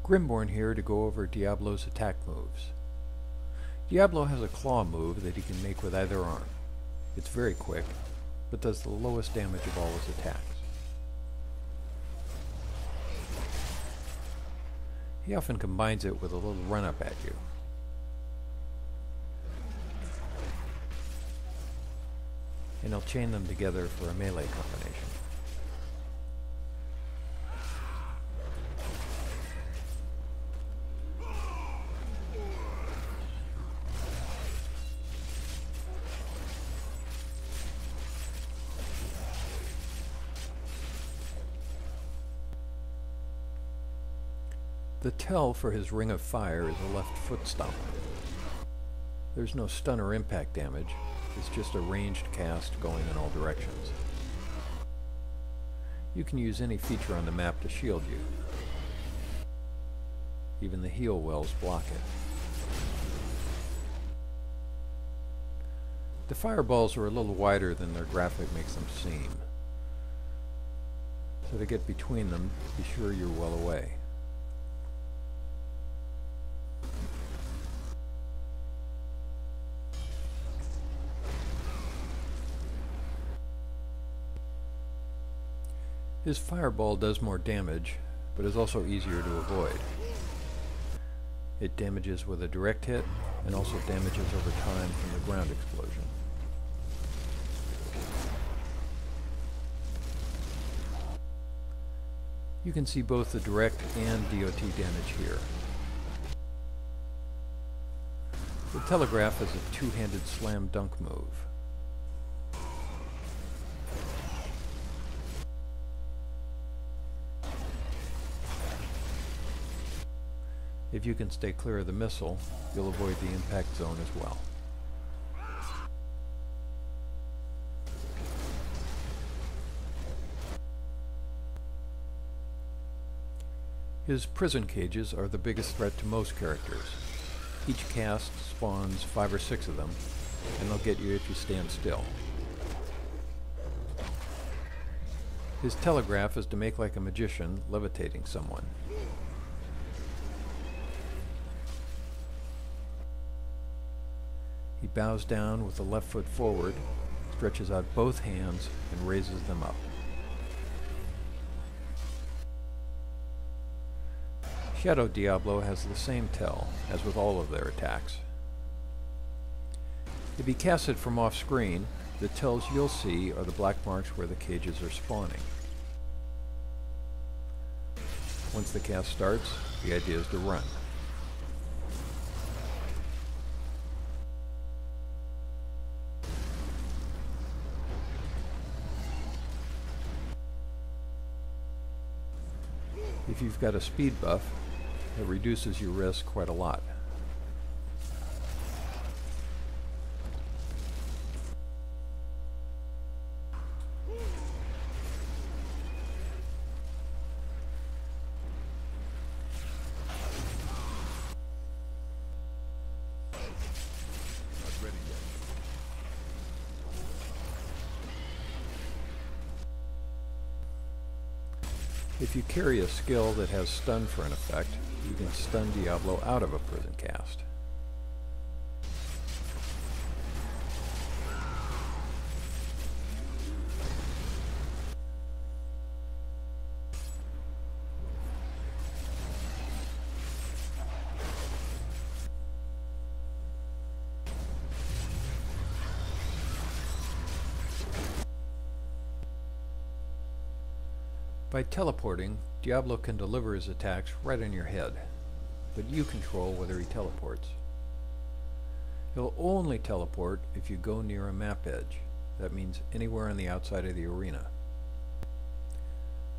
Grimborn here to go over Diablo's attack moves. Diablo has a claw move that he can make with either arm. It's very quick, but does the lowest damage of all his attacks. He often combines it with a little run-up at you. And he'll chain them together for a melee combination. The tell for his Ring of Fire is a left foot stomp. There's no stun or impact damage, it's just a ranged cast going in all directions. You can use any feature on the map to shield you. Even the heal wells block it. The fireballs are a little wider than their graphic makes them seem. So to get between them, be sure you're well away. His fireball does more damage, but is also easier to avoid. It damages with a direct hit, and also damages over time from the ground explosion. You can see both the direct and DOT damage here. The telegraph is a two-handed slam dunk move. If you can stay clear of the missile, you'll avoid the impact zone as well. His prison cages are the biggest threat to most characters. Each cast spawns 5 or 6 of them, and they'll get you if you stand still. His telegraph is to make like a magician levitating someone. He bows down with the left foot forward, stretches out both hands, and raises them up. Shadow Diablo has the same tell, as with all of their attacks. If he casts it from off-screen, the tells you'll see are the black marks where the cages are spawning. Once the cast starts, the idea is to run. If you've got a speed buff, it reduces your risk quite a lot. If you carry a skill that has stun for an effect, you can stun Diablo out of a prison cast. By teleporting, Diablo can deliver his attacks right on your head, but you control whether he teleports. He'll only teleport if you go near a map edge. That means anywhere on the outside of the arena.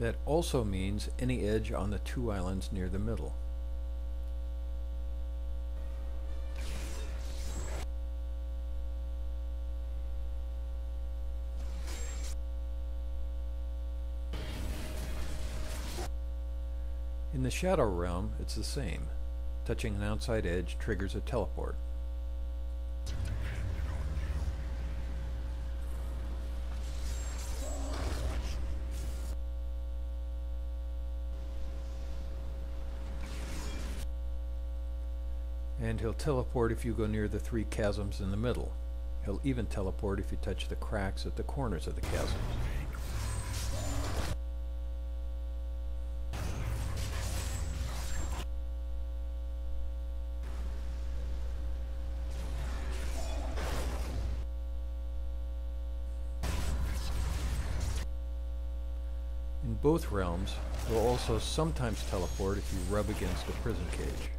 That also means any edge on the 2 islands near the middle. In the Shadow Realm, it's the same. Touching an outside edge triggers a teleport. And he'll teleport if you go near the 3 chasms in the middle. He'll even teleport if you touch the cracks at the corners of the chasms. In both realms, he'll also sometimes teleport if you rub against a prison cage.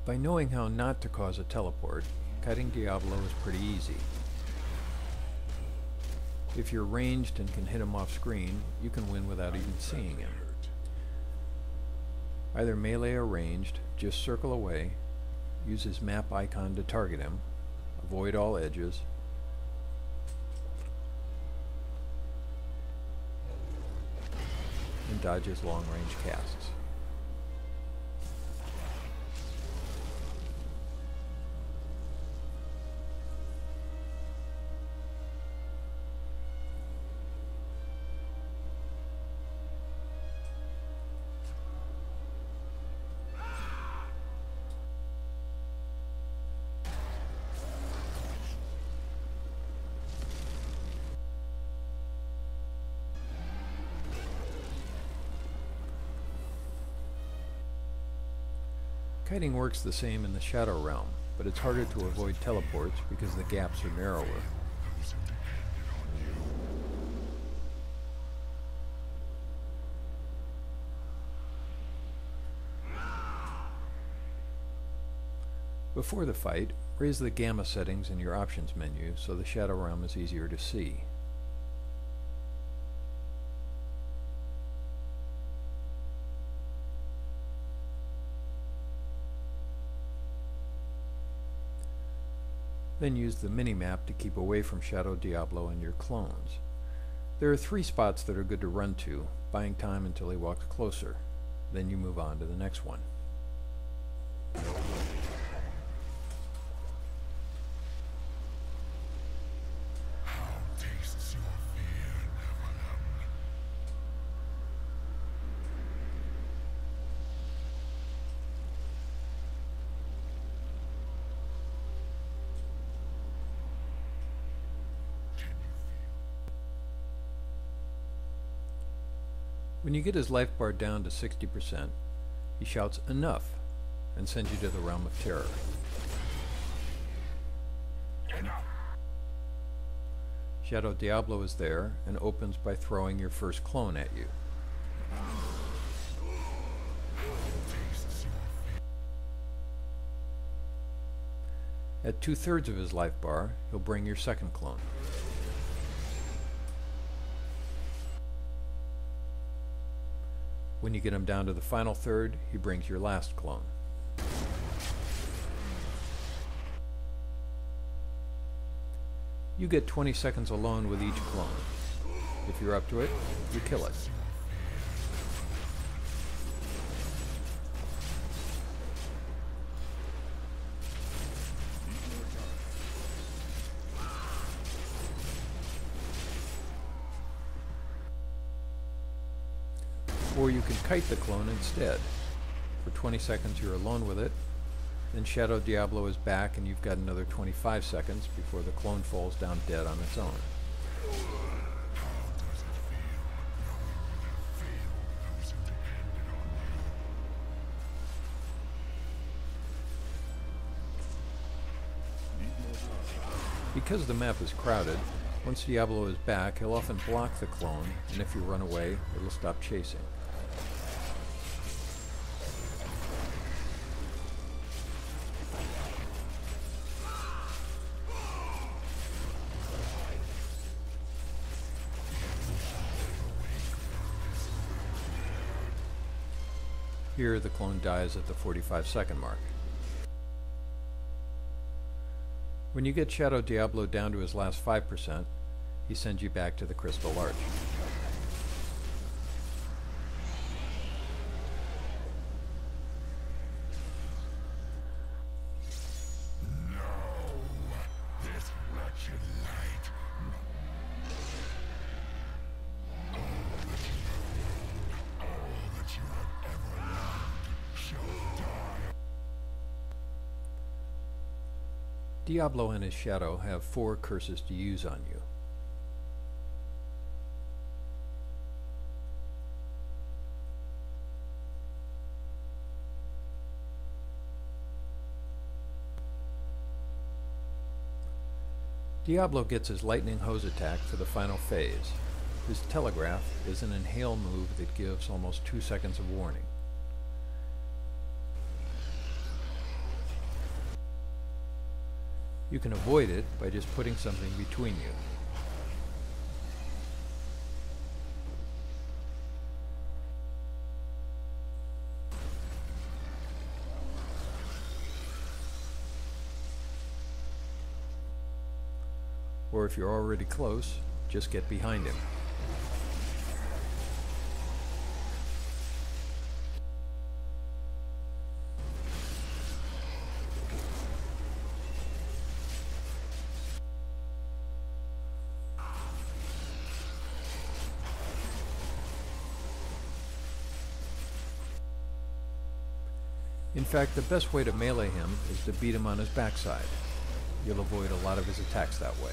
By knowing how not to cause a teleport, kiting Diablo is pretty easy. If you're ranged and can hit him off screen, you can win without even seeing him. Either melee or ranged, just circle away, use his map icon to target him, avoid all edges, and dodge his long-range casts. Kiting works the same in the Shadow Realm, but it's harder to avoid teleports because the gaps are narrower. Before the fight, raise the gamma settings in your options menu so the Shadow Realm is easier to see. Then use the mini-map to keep away from Shadow Diablo and your clones. There are 3 spots that are good to run to, buying time until he walks closer. Then you move on to the next one. When you get his life bar down to 60%, he shouts "Enough!" and sends you to the Realm of Terror. Enough. Shadow Diablo is there and opens by throwing your first clone at you. At 2/3 of his life bar, he'll bring your second clone. When you get him down to the final third, he brings your last clone. You get 20 seconds alone with each clone. If you're up to it, you kill it. Or you can kite the clone instead. For 20 seconds you're alone with it, then Shadow Diablo is back and you've got another 25 seconds before the clone falls down dead on its own. Because the map is crowded, once Diablo is back, he'll often block the clone, and if you run away, it'll stop chasing. Here, the clone dies at the 45-second mark. When you get Shadow Diablo down to his last 5%, he sends you back to the Crystal Arch. Diablo and his shadow have 4 curses to use on you. Diablo gets his lightning hose attack for the final phase. His telegraph is an inhale move that gives almost 2 seconds of warning. You can avoid it by just putting something between you. Or if you're already close, just get behind him. In fact, the best way to melee him is to beat him on his backside. You'll avoid a lot of his attacks that way.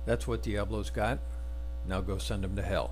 That's what Diablo's got. Now go send him to hell.